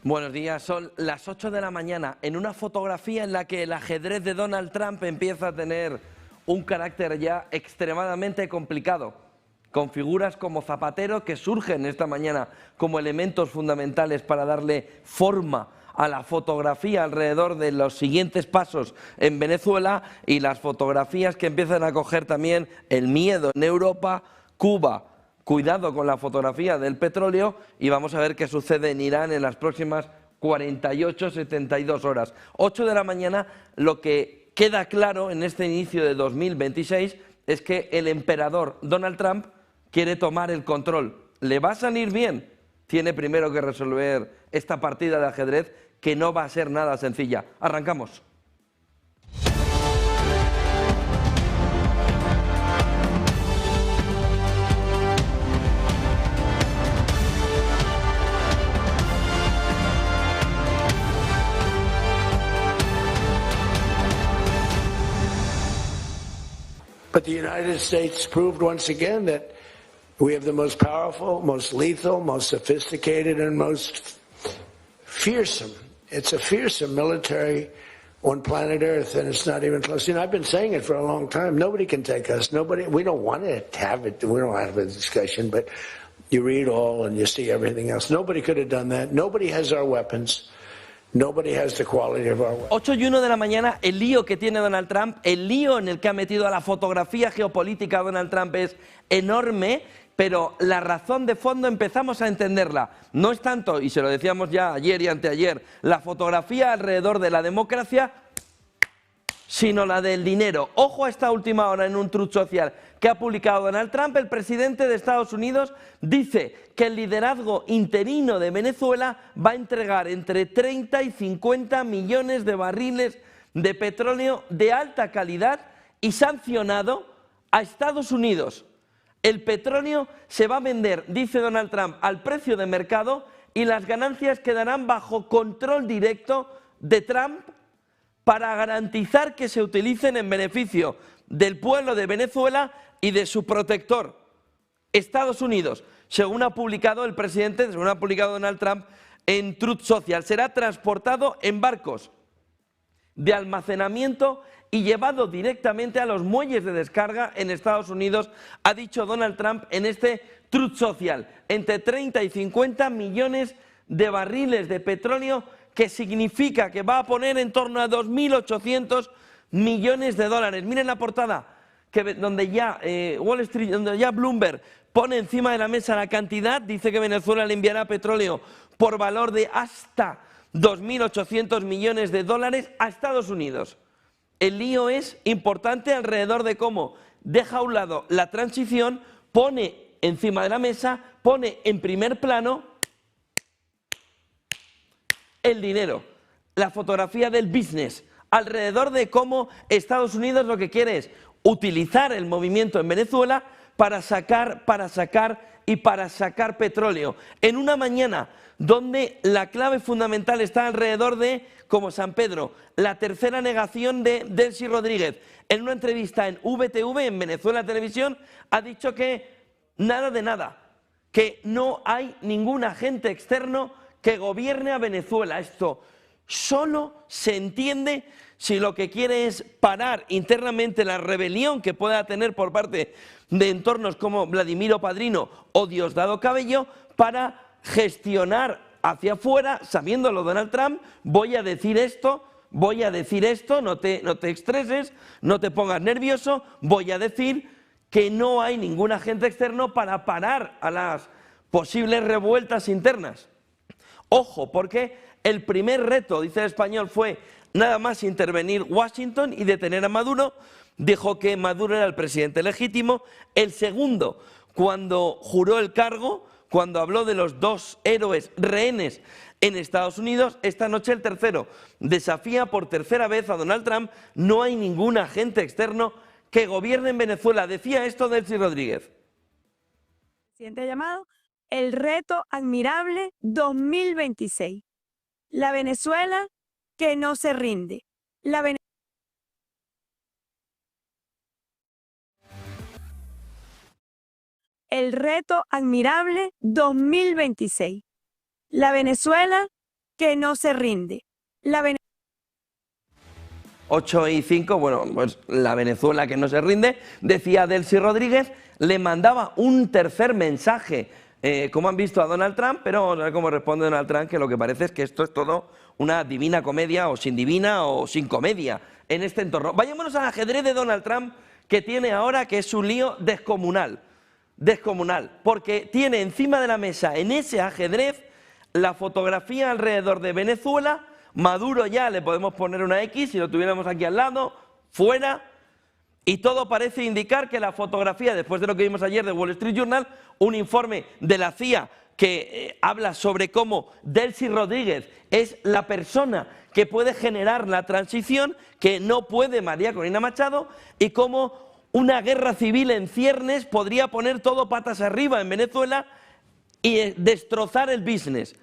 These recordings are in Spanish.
Buenos días, son las 8 de la mañana en una fotografía en la que el ajedrez de Donald Trump empieza a tener un carácter ya extremadamente complicado, con figuras como Zapatero que surgen esta mañana como elementos fundamentales para darle forma a la fotografía alrededor de los siguientes pasos en Venezuela y las fotografías que empiezan a coger también el miedo en Europa, Cuba. Cuidado con la fotografía del petróleo y vamos a ver qué sucede en Irán en las próximas 48-72 horas. 8 de la mañana, lo que queda claro en este inicio de 2026 es que el emperador Donald Trump quiere tomar el control. ¿Le va a salir bien? Tiene primero que resolver esta partida de ajedrez que no va a ser nada sencilla. Arrancamos. But the United States proved once again that we have the most powerful, most lethal, most sophisticated, and most fearsome. It's a fearsome military on planet Earth, and it's not even close. You know, I've been saying it for a long time. Nobody can take us. Nobody. We don't want to have it. We don't have a discussion, but you read all and you see everything else. Nobody could have done that. Nobody has our weapons. Nobody has the quality of our weapons. 8 y 1 de la mañana, el lío que tiene Donald Trump, el lío en el que ha metido a la fotografía geopolítica Donald Trump es enorme, pero la razón de fondo empezamos a entenderla. No es tanto, y se lo decíamos ya ayer y anteayer, la fotografía alrededor de la democracia, sino la del dinero. Ojo a esta última hora en un Truth Social que ha publicado Donald Trump. El presidente de Estados Unidos dice que el liderazgo interino de Venezuela va a entregar entre 30 y 50 millones de barriles de petróleo de alta calidad y sancionado a Estados Unidos. El petróleo se va a vender, dice Donald Trump, al precio de mercado y las ganancias quedarán bajo control directo de Trump para garantizar que se utilicen en beneficio del pueblo de Venezuela y de su protector, Estados Unidos, según ha publicado el presidente, según ha publicado Donald Trump en Truth Social. Será transportado en barcos de almacenamiento y llevado directamente a los muelles de descarga en Estados Unidos, ha dicho Donald Trump en este Truth Social. Entre 30 y 50 millones de barriles de petróleo, que significa que va a poner en torno a 2.800 millones de dólares. Miren la portada, donde ya Wall Street, donde ya Bloomberg pone encima de la mesa la cantidad, dice que Venezuela le enviará petróleo por valor de hasta 2.800 millones de dólares a Estados Unidos. El lío es importante alrededor de cómo deja a un lado la transición, pone encima de la mesa, pone en primer plano el dinero, la fotografía del business, alrededor de cómo Estados Unidos lo que quiere es utilizar el movimiento en Venezuela para sacar petróleo. En una mañana donde la clave fundamental está alrededor de, como San Pedro, la tercera negación de Delcy Rodríguez. En una entrevista en VTV, en Venezuela Televisión, ha dicho que nada de nada, que no hay ningún agente externo que gobierne a Venezuela. Esto solo se entiende si lo que quiere es parar internamente la rebelión que pueda tener por parte de entornos como Vladimiro Padrino o Diosdado Cabello para gestionar hacia afuera, sabiéndolo Donald Trump, voy a decir esto, no te estreses, no te pongas nervioso, voy a decir que no hay ningún agente externo para parar a las posibles revueltas internas. Ojo, porque el primer reto, dice el Español, fue nada más intervenir Washington y detener a Maduro. Dijo que Maduro era el presidente legítimo. El segundo, cuando juró el cargo, cuando habló de los dos héroes rehenes en Estados Unidos. Esta noche el tercero desafía por tercera vez a Donald Trump. No hay ningún agente externo que gobierne en Venezuela. Decía esto Delcy Rodríguez. El presidente ha llamado el reto admirable 2026. La Venezuela que no se rinde. El reto admirable 2026. La Venezuela que no se rinde. La 8:05, bueno, pues la Venezuela que no se rinde, decía Delcy Rodríguez, le mandaba un tercer mensaje, como han visto a Donald Trump, pero no sé cómo responde Donald Trump, que lo que parece es que esto es todo una divina comedia, o sin divina, o sin comedia, en este entorno. Vayámonos al ajedrez de Donald Trump, que tiene ahora, que es un lío descomunal, porque tiene encima de la mesa, en ese ajedrez, la fotografía alrededor de Venezuela. Maduro ya le podemos poner una X, si lo tuviéramos aquí al lado, fuera, y todo parece indicar que la fotografía, después de lo que vimos ayer de Wall Street Journal, un informe de la CIA que habla sobre cómo Delcy Rodríguez es la persona que puede generar la transición, que no puede María Corina Machado, y cómo una guerra civil en ciernes podría poner todo patas arriba en Venezuela y destrozar el business.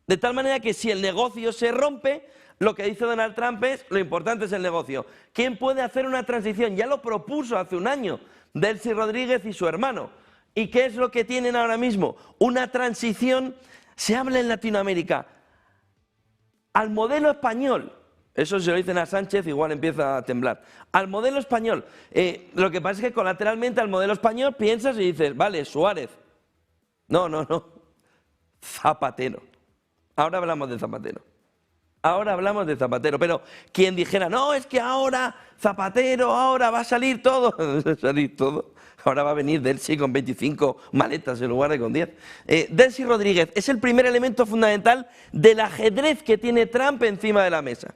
De tal manera que si el negocio se rompe, lo que dice Donald Trump es, lo importante es el negocio. ¿Quién puede hacer una transición? Ya lo propuso hace un año Delcy Rodríguez y su hermano. ¿Y qué es lo que tienen ahora mismo? Una transición, se habla en Latinoamérica, al modelo español. Eso si lo dicen a Sánchez, igual empieza a temblar. Al modelo español. Lo que pasa es que colateralmente al modelo español piensas y dices, vale, Suárez. No. Zapatero. Ahora hablamos de Zapatero. Pero quien dijera, no, es que ahora Zapatero, ahora va a salir todo. Ahora va a venir Delcy con 25 maletas en lugar de con 10. Delcy Rodríguez es el primer elemento fundamental del ajedrez que tiene Trump encima de la mesa.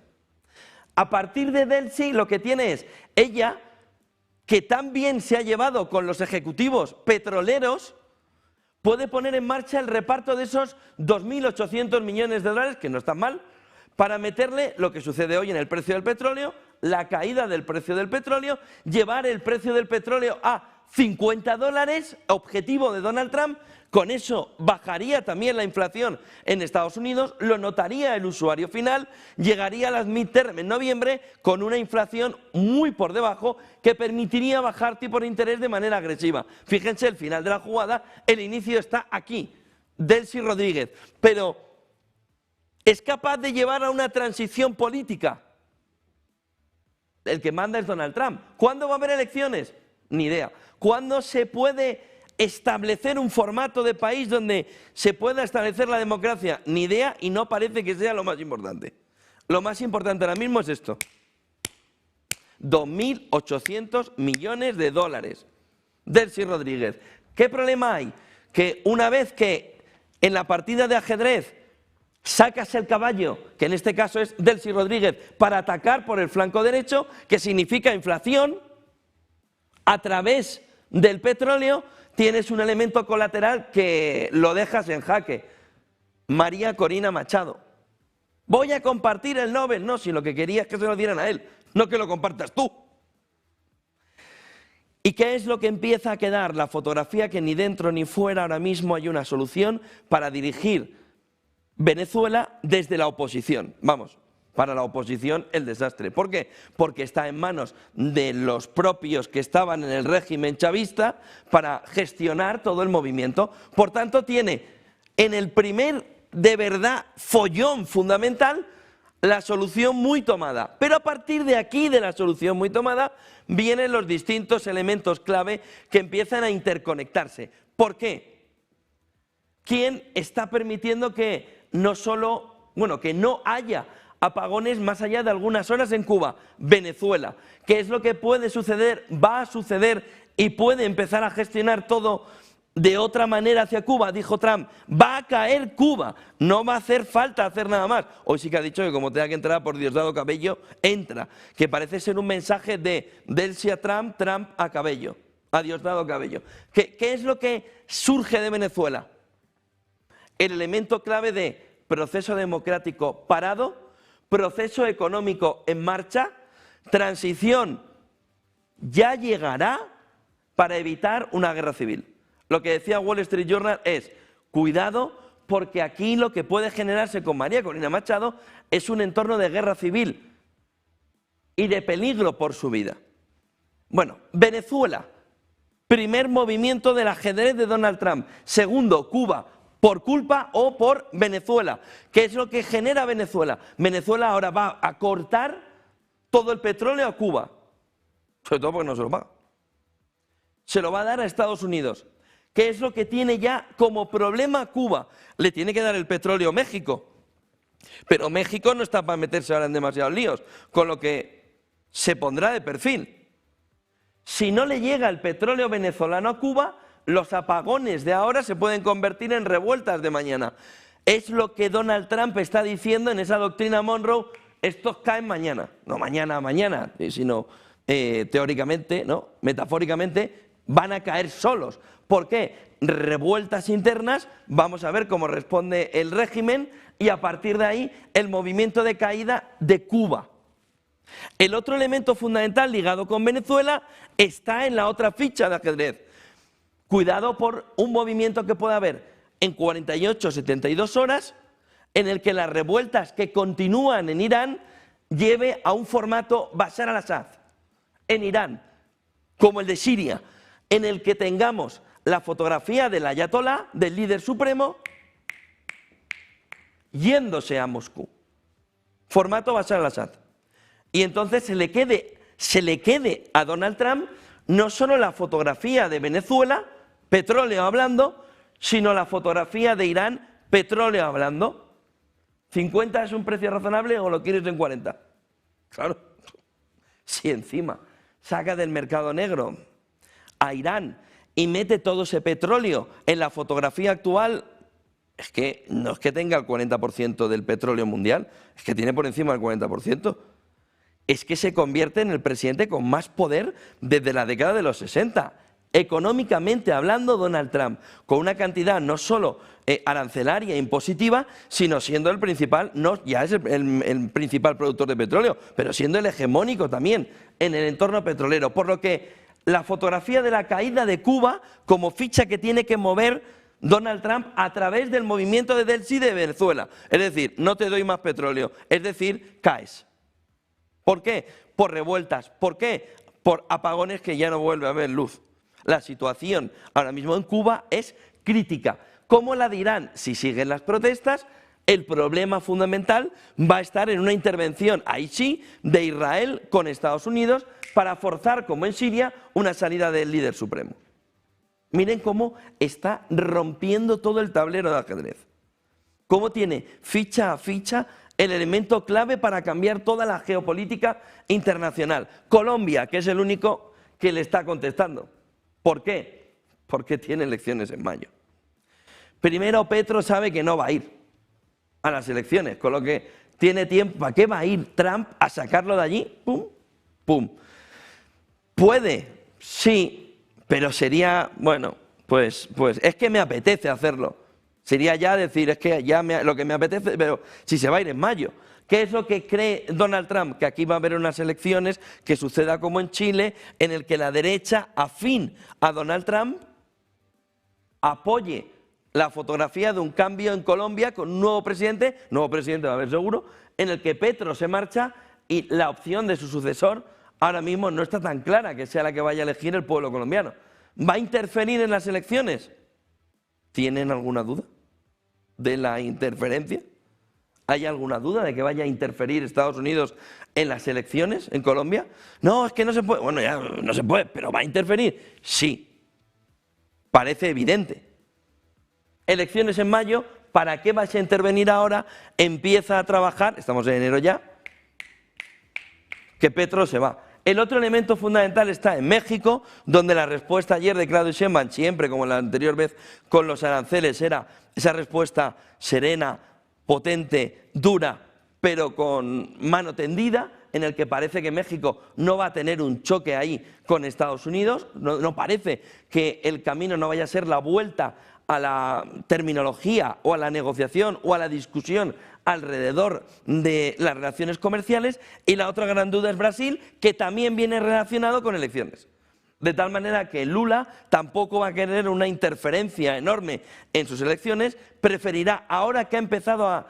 A partir de Delcy lo que tiene es ella, que tan bien se ha llevado con los ejecutivos petroleros, puede poner en marcha el reparto de esos 2.800 millones de dólares, que no están mal, para meterle lo que sucede hoy en el precio del petróleo, la caída del precio del petróleo, llevar el precio del petróleo a $50, objetivo de Donald Trump. Con eso bajaría también la inflación en Estados Unidos, lo notaría el usuario final, llegaría a las midterm en noviembre con una inflación muy por debajo que permitiría bajar tipos de interés de manera agresiva. Fíjense el final de la jugada, el inicio está aquí, Delcy Rodríguez, pero ¿es capaz de llevar a una transición política? El que manda es Donald Trump. ¿Cuándo va a haber elecciones? Ni idea. ¿Cuándo se puede establecer un formato de país donde se pueda establecer la democracia? Ni idea, y no parece que sea lo más importante. Lo más importante ahora mismo es esto. 2.800 millones de dólares. Delcy Rodríguez. ¿Qué problema hay? Que una vez que en la partida de ajedrez sacas el caballo, que en este caso es Delcy Rodríguez, para atacar por el flanco derecho, que significa inflación, a través del petróleo, tienes un elemento colateral que lo dejas en jaque. María Corina Machado. Voy a compartir el Nobel. No, si lo que quería es que se lo dieran a él, no que lo compartas tú. ¿Y qué es lo que empieza a quedar? La fotografía que ni dentro ni fuera ahora mismo hay una solución para dirigir Venezuela desde la oposición. Vamos, para la oposición el desastre. ¿Por qué? Porque está en manos de los propios que estaban en el régimen chavista para gestionar todo el movimiento. Por tanto, tiene en el primer, de verdad, follón fundamental, la solución muy tomada. Pero a partir de aquí, de la solución muy tomada, vienen los distintos elementos clave que empiezan a interconectarse. ¿Por qué? ¿Quién está permitiendo que que no haya apagones más allá de algunas horas en Cuba? Venezuela. ¿Qué es lo que puede suceder? Va a suceder y puede empezar a gestionar todo de otra manera hacia Cuba. Dijo Trump, va a caer Cuba, no va a hacer falta hacer nada más. Hoy sí que ha dicho que como tenga que entrar por Diosdado Cabello, entra. Que parece ser un mensaje de Delcy a Trump, Trump a Cabello, a Diosdado Cabello. ¿Qué es lo que surge de Venezuela? El elemento clave de proceso democrático parado, proceso económico en marcha, transición ya llegará para evitar una guerra civil. Lo que decía Wall Street Journal es, cuidado, porque aquí lo que puede generarse con María Corina Machado es un entorno de guerra civil y de peligro por su vida. Bueno, Venezuela, primer movimiento del ajedrez de Donald Trump. Segundo, Cuba, por culpa o por Venezuela. ¿Qué es lo que genera Venezuela? Venezuela ahora va a cortar todo el petróleo a Cuba, sobre todo porque no se lo paga. Se lo va a dar a Estados Unidos. ¿Qué es lo que tiene ya como problema Cuba? Le tiene que dar el petróleo a México. Pero México no está para meterse ahora en demasiados líos, con lo que se pondrá de perfil. Si no le llega el petróleo venezolano a Cuba, los apagones de ahora se pueden convertir en revueltas de mañana. Es lo que Donald Trump está diciendo en esa doctrina Monroe: estos caen mañana, no mañana, sino teóricamente, ¿no? Metafóricamente, van a caer solos. ¿Por qué? Revueltas internas, vamos a ver cómo responde el régimen y a partir de ahí el movimiento de caída de Cuba. El otro elemento fundamental ligado con Venezuela está en la otra ficha de ajedrez. Cuidado por un movimiento que pueda haber en 48 72 horas en el que las revueltas que continúan en Irán lleve a un formato Bashar al-Assad en Irán, como el de Siria, en el que tengamos la fotografía del ayatolá, del líder supremo, yéndose a Moscú. Formato Bashar al-Assad. Y entonces se le quede a Donald Trump no solo la fotografía de Venezuela, petróleo hablando, sino la fotografía de Irán, petróleo hablando. ¿50 es un precio razonable o lo quieres en 40? Claro. Si encima saca del mercado negro a Irán y mete todo ese petróleo en la fotografía actual, es que no es que tenga el 40% del petróleo mundial, es que tiene por encima del 40%. Es que se convierte en el presidente con más poder desde la década de los 60. Económicamente hablando, Donald Trump, con una cantidad no solo arancelaria e impositiva, sino siendo el principal, no ya es el principal productor de petróleo, pero siendo el hegemónico también en el entorno petrolero. Por lo que la fotografía de la caída de Cuba como ficha que tiene que mover Donald Trump a través del movimiento de Del Sí de Venezuela. Es decir, no te doy más petróleo, es decir, caes. ¿Por qué? Por revueltas. ¿Por qué? Por apagones que ya no vuelve a haber luz. La situación ahora mismo en Cuba es crítica. Como la de Irán, si siguen las protestas, el problema fundamental va a estar en una intervención, ahí sí, de Israel con Estados Unidos para forzar, como en Siria, una salida del líder supremo. Miren cómo está rompiendo todo el tablero de ajedrez. Cómo tiene ficha a ficha el elemento clave para cambiar toda la geopolítica internacional. Colombia, que es el único que le está contestando. ¿Por qué? Porque tiene elecciones en mayo. Primero, Petro sabe que no va a ir a las elecciones, con lo que tiene tiempo. ¿Para qué va a ir Trump a sacarlo de allí? ¡Pum! ¡Pum! Puede, sí, pero sería, bueno, pues es que me apetece hacerlo. Sería ya decir, es que ya lo que me apetece, pero si se va a ir en mayo. ¿Qué es lo que cree Donald Trump? Que aquí va a haber unas elecciones, que suceda como en Chile, en el que la derecha afín a Donald Trump apoye la fotografía de un cambio en Colombia con un nuevo presidente va a haber seguro, en el que Petro se marcha y la opción de su sucesor ahora mismo no está tan clara que sea la que vaya a elegir el pueblo colombiano. ¿Va a interferir en las elecciones? ¿Tienen alguna duda de la interferencia? ¿Hay alguna duda de que vaya a interferir Estados Unidos en las elecciones en Colombia? No, es que no se puede. Bueno, ya no se puede, pero ¿va a interferir? Sí. Parece evidente. Elecciones en mayo, ¿para qué vas a intervenir ahora? Empieza a trabajar, estamos en enero ya, que Petro se va. El otro elemento fundamental está en México, donde la respuesta ayer de Claudia Sheinbaum, siempre como la anterior vez con los aranceles, era esa respuesta serena, potente, dura, pero con mano tendida, en el que parece que México no va a tener un choque ahí con Estados Unidos, no parece que el camino no vaya a ser la vuelta a la terminología o a la negociación o a la discusión alrededor de las relaciones comerciales, y la otra gran duda es Brasil, que también viene relacionado con elecciones. De tal manera que Lula tampoco va a querer una interferencia enorme en sus elecciones, preferirá, ahora que ha empezado a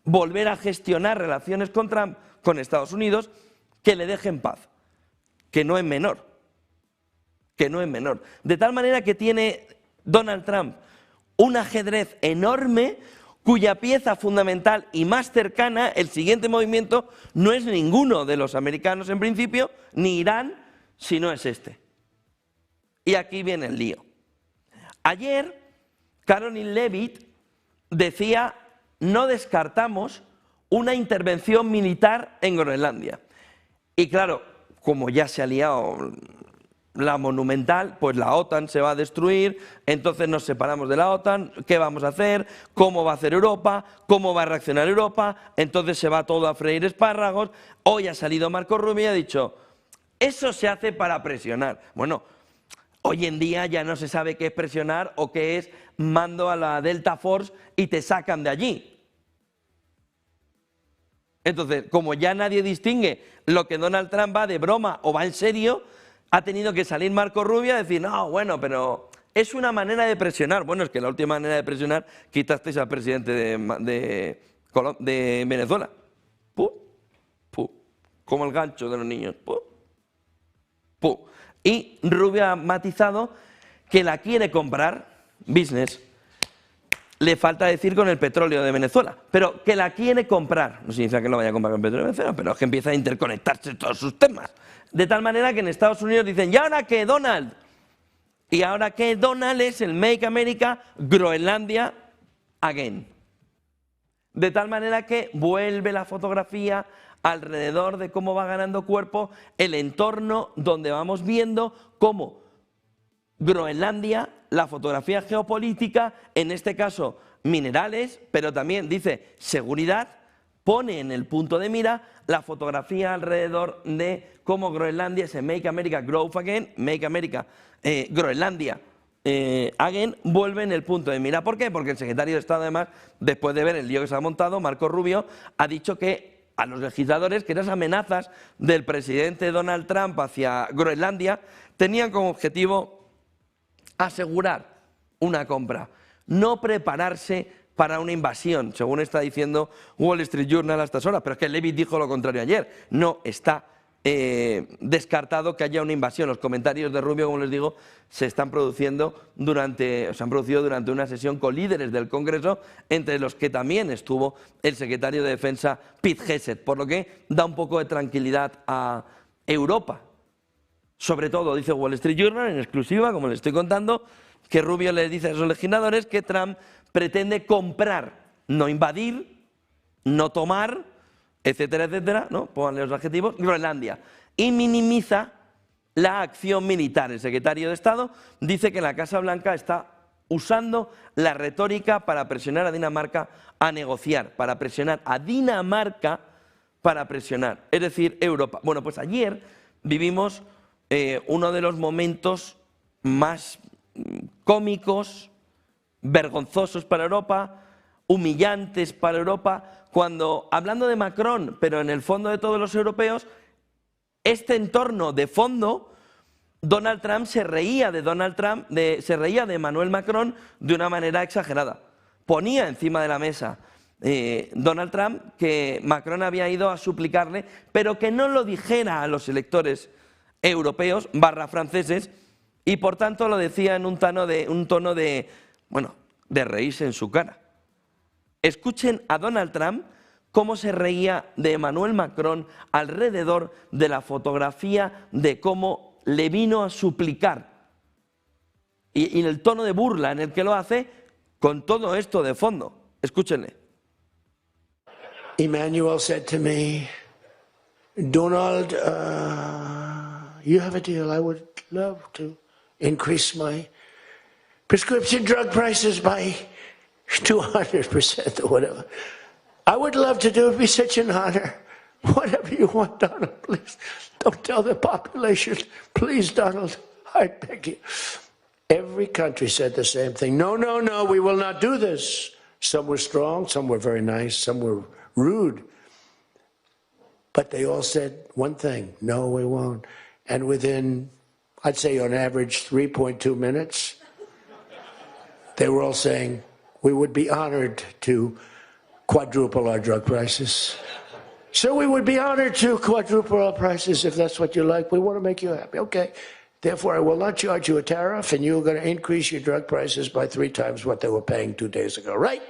volver a gestionar relaciones con Trump, con Estados Unidos, que le deje en paz, que no es menor, De tal manera que tiene Donald Trump un ajedrez enorme cuya pieza fundamental y más cercana, el siguiente movimiento, no es ninguno de los americanos en principio, ni Irán, sino es este. Y aquí viene el lío. Ayer, Caroline Leavitt decía, no descartamos una intervención militar en Groenlandia. Y claro, como ya se ha liado la monumental, pues la OTAN se va a destruir, entonces nos separamos de la OTAN, ¿qué vamos a hacer? ¿Cómo va a hacer Europa? ¿Cómo va a reaccionar Europa? Entonces se va todo a freír espárragos. Hoy ha salido Marco Rubio y ha dicho, eso se hace para presionar. Bueno, hoy en día ya no se sabe qué es presionar o qué es mando a la Delta Force y te sacan de allí. Entonces, como ya nadie distingue lo que Donald Trump va de broma o va en serio, ha tenido que salir Marco Rubio a decir, no, bueno, pero es una manera de presionar. Bueno, es que la última manera de presionar, quitasteis al presidente de Venezuela. ¡Pum! ¡Pum! Como el gancho de los niños. ¡Pum! ¡Pum! Y Rubio ha matizado que la quiere comprar, business, le falta decir con el petróleo de Venezuela, pero que la quiere comprar. No significa que lo vaya a comprar con el petróleo de Venezuela, pero es que empieza a interconectarse todos sus temas. De tal manera que en Estados Unidos dicen, ¿y ahora qué, Donald? Y ahora qué, Donald, es el Make America Groenlandia Again. De tal manera que vuelve la fotografía alrededor de cómo va ganando cuerpo el entorno donde vamos viendo cómo Groenlandia, la fotografía geopolítica, en este caso minerales, pero también dice seguridad, pone en el punto de mira la fotografía alrededor de cómo Groenlandia, ese Make America Growth Again, Make America Groenlandia Again, vuelve en el punto de mira. ¿Por qué? Porque el secretario de Estado, además, después de ver el lío que se ha montado, Marco Rubio, ha dicho que a los legisladores que esas amenazas del presidente Donald Trump hacia Groenlandia tenían como objetivo asegurar una compra, no prepararse para una invasión, según está diciendo Wall Street Journal a estas horas, pero es que Leavitt dijo lo contrario ayer, no está descartado que haya una invasión. Los comentarios de Rubio, como les digo, se han producido durante una sesión con líderes del Congreso, entre los que también estuvo el secretario de Defensa Pete Hegseth, por lo que da un poco de tranquilidad a Europa. Sobre todo, dice Wall Street Journal, en exclusiva, como les estoy contando, que Rubio le dice a esos legisladores que Trump pretende comprar, no invadir, no tomar, etcétera, etcétera, ¿no? Pónganle los adjetivos, Groenlandia. Y minimiza la acción militar. El secretario de Estado dice que la Casa Blanca está usando la retórica para presionar a Dinamarca a negociar, para presionar a Dinamarca para presionar, es decir, Europa. Bueno, pues ayer vivimos uno de los momentos más cómicos, vergonzosos para Europa, humillantes para Europa, cuando, hablando de Macron, pero en el fondo de todos los europeos, este entorno de fondo, Donald Trump se reía de Emmanuel Macron de una manera exagerada. Ponía encima de la mesa Donald Trump que Macron había ido a suplicarle, pero que no lo dijera a los electores europeos / franceses, y por tanto lo decía en un tono de reírse en su cara. Escuchen a Donald Trump cómo se reía de Emmanuel Macron alrededor de la fotografía de cómo le vino a suplicar, y el tono de burla en el que lo hace con todo esto de fondo. Escúchenle. Emmanuel said to me, Donald, you have a deal. I would love to increase my prescription drug prices by 200% or whatever. I would love to do it. It'd be such an honor. Whatever you want, Donald, please. Don't tell the population. Please, Donald, I beg you. Every country said the same thing. No, no, no, we will not do this. Some were strong, some were very nice, some were rude. But they all said one thing, no, we won't. And within, I'd say on average, 3.2 minutes, they were all saying, we would be honored to quadruple our drug prices. So we would be honored to quadruple our prices if that's what you like. We want to make you happy. Okay. Therefore, I will not charge you a tariff, and you're going to increase your drug prices by 3 times what they were paying 2 days ago, right?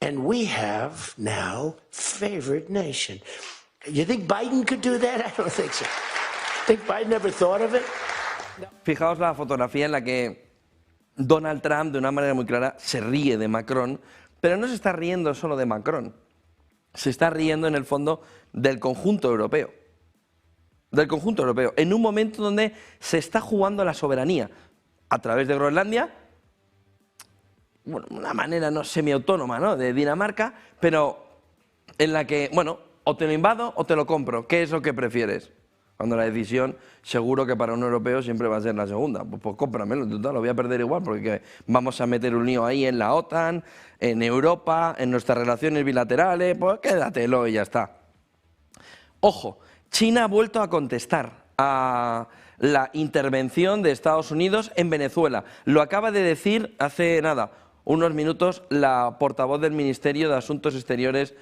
And we have now favored nation. You think Biden could do that? I don't think so. Think Biden ever thought of it? Fijaos la fotografía en la que Donald Trump, de una manera muy clara, se ríe de Macron, pero no se está riendo solo de Macron, se está riendo en el fondo del conjunto europeo. Del conjunto europeo, en un momento donde se está jugando la soberanía a través de Groenlandia, bueno, una manera no semiautónoma, ¿no?, de Dinamarca, pero en la que, bueno, o te lo invado o te lo compro. ¿Qué es lo que prefieres? Cuando la decisión, seguro que para un europeo siempre va a ser la segunda. Pues cómpramelo, total, lo voy a perder igual, porque vamos a meter un lío ahí en la OTAN, en Europa, en nuestras relaciones bilaterales, pues quédatelo y ya está. Ojo, China ha vuelto a contestar a la intervención de Estados Unidos en Venezuela. Lo acaba de decir hace nada, unos minutos, la portavoz del Ministerio de Asuntos Exteriores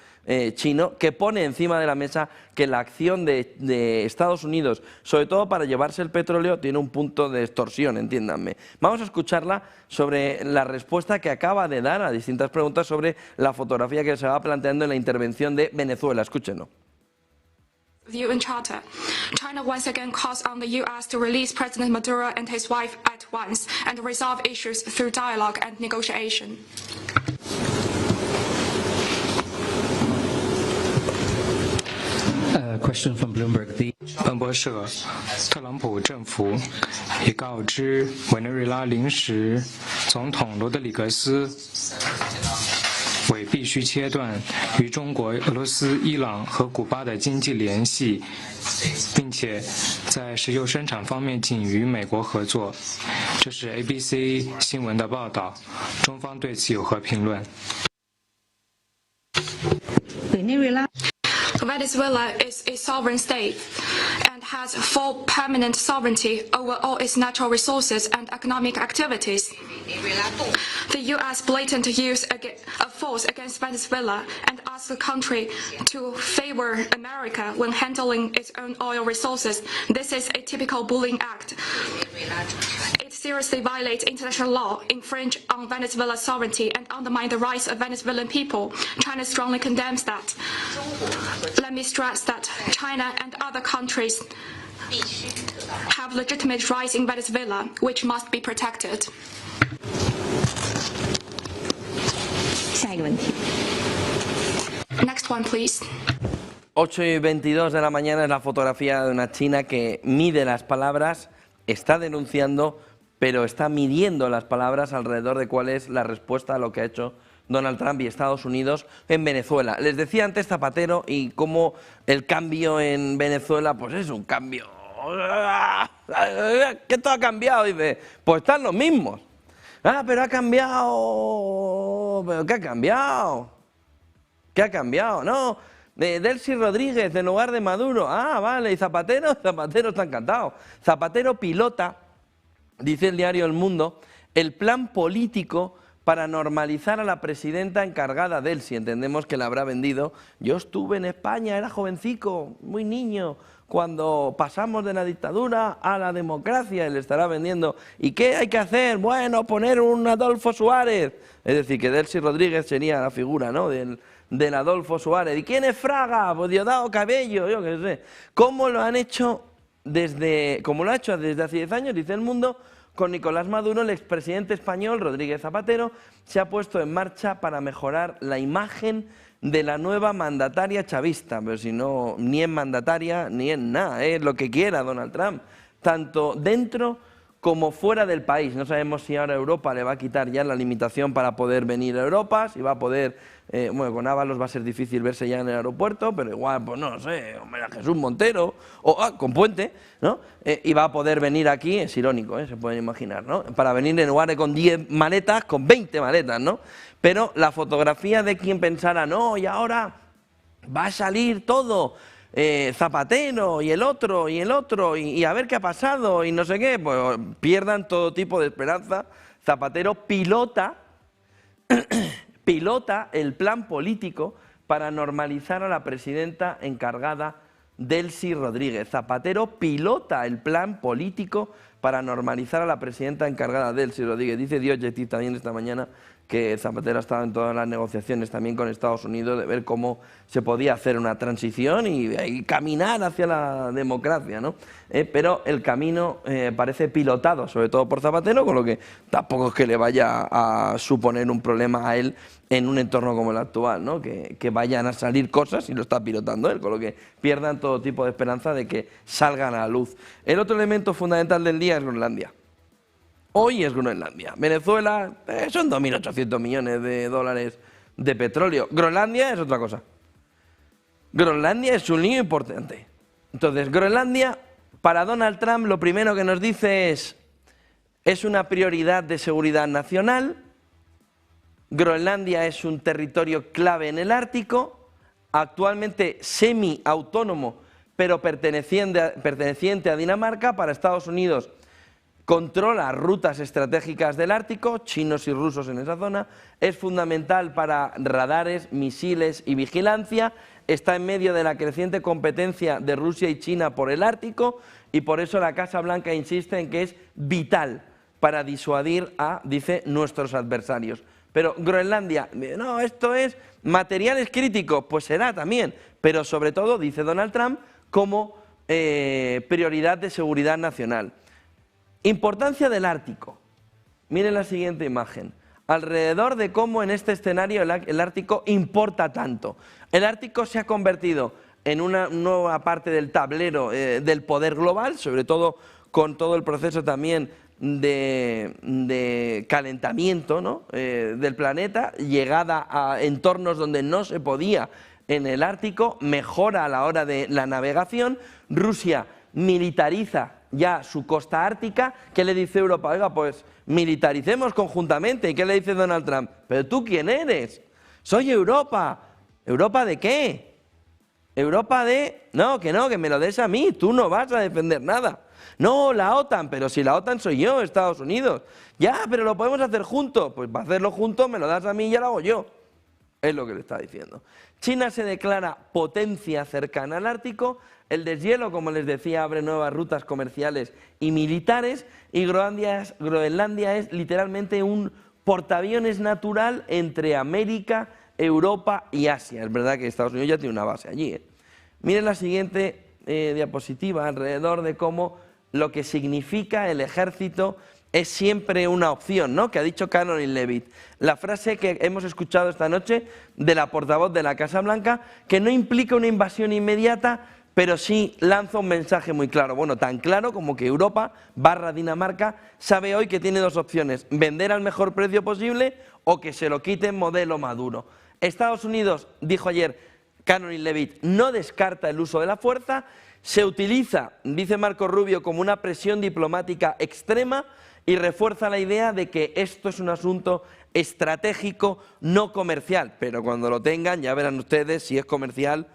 chino, que pone encima de la mesa que la acción de Estados Unidos, sobre todo para llevarse el petróleo, tiene un punto de extorsión, entiéndanme. Vamos a escucharla sobre la respuesta que acaba de dar a distintas preguntas sobre la fotografía que se va planteando en la intervención de Venezuela. Escúchenlo. UN Charter. China once again calls on the U.S. to release President Maduro and his wife at once and resolve issues through dialogue and negotiation. Question from Bloomberg. 彭博社，特朗普政府已告知委内瑞拉临时总统罗德里格斯为必须切断与中国、俄罗斯、伊朗和古巴的经济联系，并且在石油生产方面仅与美国合作。这是 ABC 新闻的报道，中方对此有何评论？委内瑞拉 Venezuela is a sovereign state and has full permanent sovereignty over all its natural resources and economic activities. The U.S. blatant use of force against Venezuela and asks the country to favor America when handling its own oil resources. This is a typical bullying act. It seriously violates international law, infringe on Venezuela's sovereignty, and undermine the rights of Venezuelan people. China strongly condemns that. Let me stress that China and other countries have legitimate rights in Venezuela, which must be protected. 下一个问题。 Next one, please. 8:22 de la mañana es la fotografía de una china que mide las palabras, está denunciando, pero está midiendo las palabras alrededor de cuál es la respuesta a lo que ha hecho Donald Trump y Estados Unidos en Venezuela. Les decía antes Zapatero y cómo el cambio en Venezuela pues es un cambio. ¿Qué todo ha cambiado? Dice, pues están los mismos. Ah, pero ha cambiado. ¿Pero qué ha cambiado? ¿Qué ha cambiado? No, de Delcy Rodríguez en lugar de Maduro. Ah, vale, y Zapatero, Zapatero está encantado. Zapatero pilota, dice el diario El Mundo, el plan político para normalizar a la presidenta encargada de él, si entendemos que la habrá vendido. Yo estuve en España, era jovencico, muy niño, cuando pasamos de la dictadura a la democracia, y le estará vendiendo. ¿Y qué hay que hacer? Bueno, poner un Adolfo Suárez. Es decir, que Delcy Rodríguez sería la figura, ¿no?, del Adolfo Suárez. ¿Y quién es Fraga? Pues Diosdado Cabello, yo qué sé. ¿Cómo lo han hecho como lo ha hecho desde hace 10 años, dice El Mundo? Con Nicolás Maduro, el expresidente español Rodríguez Zapatero se ha puesto en marcha para mejorar la imagen de la nueva mandataria chavista, pero si no, ni es mandataria ni es nada, es lo que quiera Donald Trump, tanto dentro como fuera del país. No sabemos si ahora Europa le va a quitar ya la limitación para poder venir a Europa, si va a poder, bueno, con Ábalos va a ser difícil verse ya en el aeropuerto, pero igual, pues no sé, hombre, a Jesús Montero, o con Puente, ¿no? Y va a poder venir aquí, es irónico, se pueden imaginar, ¿no? Para venir en lugar de con 10 maletas, con 20 maletas, ¿no? Pero la fotografía de quien pensara, no, y ahora va a salir todo, Zapatero y el otro, y a ver qué ha pasado, y no sé qué, pues pierdan todo tipo de esperanza. Zapatero pilota el plan político para normalizar a la presidenta encargada Delcy Rodríguez. Zapatero pilota el plan político para normalizar a la presidenta encargada, Delcy Rodríguez. Dice The Objective también esta mañana que Zapatero ha estado en todas las negociaciones también con Estados Unidos de ver cómo se podía hacer una transición y caminar hacia la democracia, ¿no? Pero el camino parece pilotado, sobre todo por Zapatero, con lo que tampoco es que le vaya a suponer un problema a él en un entorno como el actual, ¿no? Que vayan a salir cosas y lo está pilotando él, con lo que pierdan todo tipo de esperanza de que salgan a la luz. El otro elemento fundamental del día es Groenlandia. Hoy es Groenlandia. Venezuela son 2.800 millones de dólares de petróleo. Groenlandia es otra cosa. Groenlandia es un lío importante. Entonces, Groenlandia, para Donald Trump, lo primero que nos dice es una prioridad de seguridad nacional. Groenlandia es un territorio clave en el Ártico, actualmente semi-autónomo, pero perteneciente a Dinamarca. Para Estados Unidos controla rutas estratégicas del Ártico, chinos y rusos en esa zona, es fundamental para radares, misiles y vigilancia, está en medio de la creciente competencia de Rusia y China por el Ártico y por eso la Casa Blanca insiste en que es vital para disuadir a, dice, nuestros adversarios. Pero Groenlandia, no, esto es materiales críticos, pues será también, pero sobre todo, dice Donald Trump, como prioridad de seguridad nacional. Importancia del Ártico. Miren la siguiente imagen. Alrededor de cómo en este escenario el Ártico importa tanto. El Ártico se ha convertido en una nueva parte del tablero del poder global, sobre todo con todo el proceso también de calentamiento, ¿no? Del planeta, llegada a entornos donde no se podía en el Ártico, mejora a la hora de la navegación. Rusia militariza ya su costa ártica. ¿Qué le dice Europa? Oiga, pues militaricemos conjuntamente. ¿Y qué le dice Donald Trump? ¿Pero tú quién eres? Soy Europa. ¿Europa de qué? Europa de... No, que me lo des a mí, tú no vas a defender nada. No, la OTAN, pero si la OTAN soy yo, Estados Unidos. Ya, pero lo podemos hacer juntos. Pues para hacerlo juntos me lo das a mí y ya lo hago yo. Es lo que le está diciendo. China se declara potencia cercana al Ártico. El deshielo, como les decía, abre nuevas rutas comerciales y militares, y Groenlandia es literalmente un portaaviones natural entre América, Europa y Asia. Es verdad que Estados Unidos ya tiene una base allí. Miren la siguiente diapositiva alrededor de cómo lo que significa el ejército es siempre una opción, ¿no? Que ha dicho Caroline Leavitt. La frase que hemos escuchado esta noche de la portavoz de la Casa Blanca, que no implica una invasión inmediata, pero sí lanza un mensaje muy claro. Bueno, tan claro como que Europa / Dinamarca sabe hoy que tiene dos opciones: vender al mejor precio posible o que se lo quiten modelo Maduro. Estados Unidos, dijo ayer Caroline Leavitt, no descarta el uso de la fuerza, se utiliza, dice Marco Rubio, como una presión diplomática extrema y refuerza la idea de que esto es un asunto estratégico, no comercial. Pero cuando lo tengan ya verán ustedes si es comercial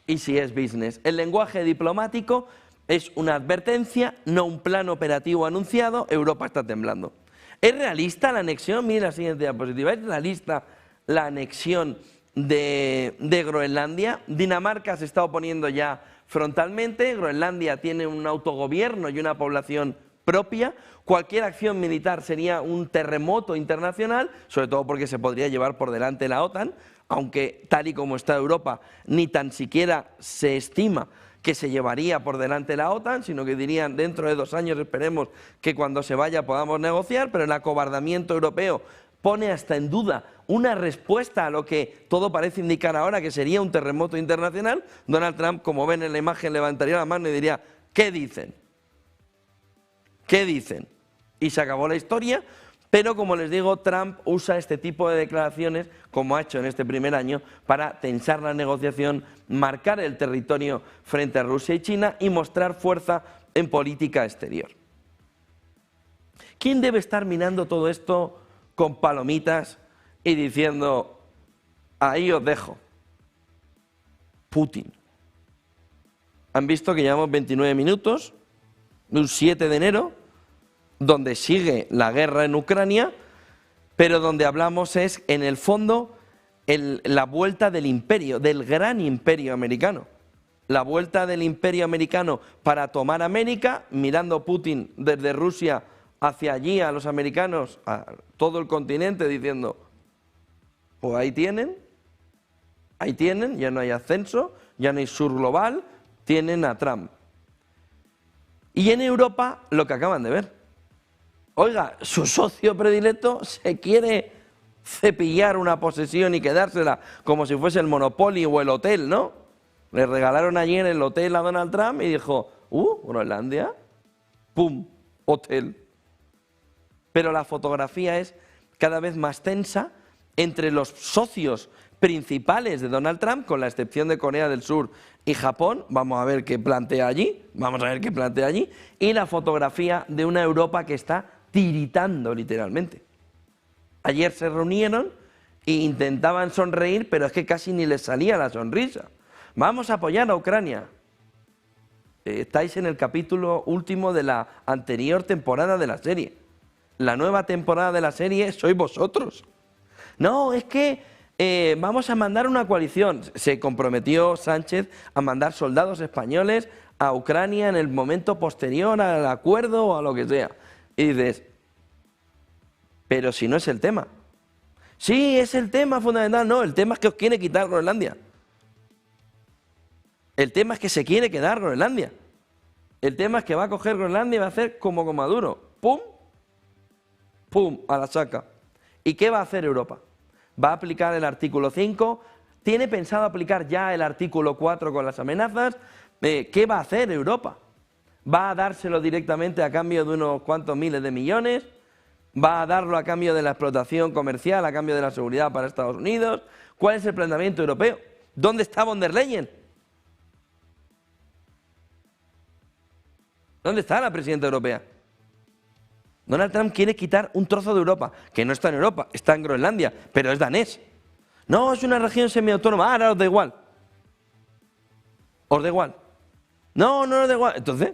y si es business. El lenguaje diplomático es una advertencia, no un plan operativo anunciado. Europa está temblando. ¿Es realista la anexión? Miren la siguiente diapositiva. ¿Es realista la anexión de Groenlandia? Dinamarca se está oponiendo ya frontalmente. Groenlandia tiene un autogobierno y una población propia. Cualquier acción militar sería un terremoto internacional, sobre todo porque se podría llevar por delante la OTAN, aunque tal y como está Europa, ni tan siquiera se estima que se llevaría por delante la OTAN, sino que dirían dentro de 2 años esperemos que cuando se vaya podamos negociar, pero el acobardamiento europeo pone hasta en duda una respuesta a lo que todo parece indicar ahora que sería un terremoto internacional. Donald Trump, como ven en la imagen, levantaría la mano y diría: ¿qué dicen? ¿Qué dicen? Y se acabó la historia. Pero, como les digo, Trump usa este tipo de declaraciones, como ha hecho en este primer año, para tensar la negociación, marcar el territorio frente a Rusia y China y mostrar fuerza en política exterior. ¿Quién debe estar mirando todo esto con palomitas y diciendo: ahí os dejo? Putin. Han visto que llevamos 29 minutos, un 7 de enero, donde sigue la guerra en Ucrania, pero donde hablamos es, en el fondo, la vuelta del imperio, del gran imperio americano. la vuelta del imperio americano para tomar América, mirando Putin desde Rusia hacia allí a los americanos, a todo el continente, diciendo, pues ahí tienen, ya no hay ascenso, ya no hay sur global, tienen a Trump. Y en Europa lo que acaban de ver. Oiga, su socio predilecto se quiere cepillar una posesión y quedársela como si fuese el Monopoly o el hotel, ¿no? Le regalaron ayer el hotel a Donald Trump y dijo, Groenlandia, ¡pum!, hotel. Pero la fotografía es cada vez más tensa entre los socios principales de Donald Trump, con la excepción de Corea del Sur y Japón. Vamos a ver qué plantea allí, y la fotografía de una Europa que está tiritando literalmente. Ayer se reunieron e intentaban sonreír, pero es que casi ni les salía la sonrisa. Vamos a apoyar a Ucrania. Estáis en el capítulo último de la anterior temporada de la serie. La nueva temporada de la serie sois vosotros. No, es que vamos a mandar una coalición. Se comprometió Sánchez a mandar soldados españoles a Ucrania en el momento posterior al acuerdo o a lo que sea. Y dices, pero si no es el tema. Sí, es el tema fundamental. No, el tema es que os quiere quitar Groenlandia. El tema es que se quiere quedar Groenlandia. El tema es que va a coger Groenlandia y va a hacer como con Maduro. ¡Pum! ¡Pum! A la saca. ¿Y qué va a hacer Europa? Va a aplicar el artículo 5. ¿Tiene pensado aplicar ya el artículo 4 con las amenazas? ¿Qué va a hacer Europa? ¿Va a dárselo directamente a cambio de unos cuantos miles de millones? ¿Va a darlo a cambio de la explotación comercial, a cambio de la seguridad para Estados Unidos? ¿Cuál es el planteamiento europeo? ¿Dónde está von der Leyen? ¿Dónde está la presidenta europea? Donald Trump quiere quitar un trozo de Europa, que no está en Europa, está en Groenlandia, pero es danés. No, es una región semiautónoma, ahora os da igual. ¿Os da igual? No, no os da igual. Entonces,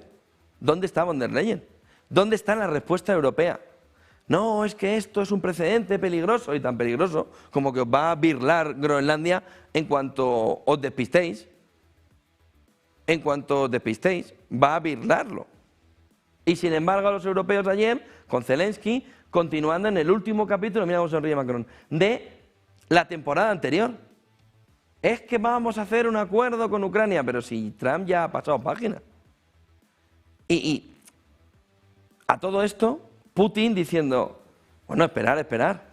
¿dónde está von der Leyen? ¿Dónde está la respuesta europea? No, es que esto es un precedente peligroso, y tan peligroso como que os va a birlar Groenlandia en cuanto os despistéis. En cuanto os despistéis, va a birlarlo. Y sin embargo, los europeos ayer, con Zelensky, continuando en el último capítulo, mira cómo sonríe Macron, de la temporada anterior. Es que vamos a hacer un acuerdo con Ucrania, pero si Trump ya ha pasado página. Y a todo esto, Putin diciendo, bueno, esperar.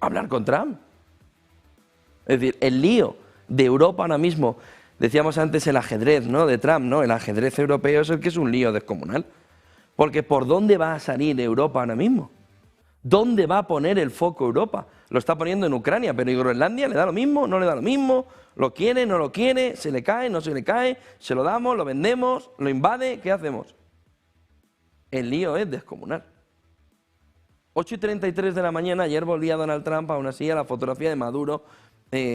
Hablar con Trump. Es decir, el lío de Europa ahora mismo, decíamos antes el ajedrez, ¿no?, de Trump, ¿no? El ajedrez europeo es el que es un lío descomunal. Porque ¿por dónde va a salir Europa ahora mismo? ¿Dónde va a poner el foco Europa? Lo está poniendo en Ucrania, pero ¿y Groenlandia le da lo mismo? ¿No le da lo mismo? ¿Lo quiere? ¿No lo quiere? ¿Se le cae? ¿No se le cae? ¿Se lo damos? ¿Lo vendemos? ¿Lo invade? ¿Qué hacemos? El lío es descomunal. 8:33 de la mañana, ayer volvía Donald Trump aún así a la fotografía de Maduro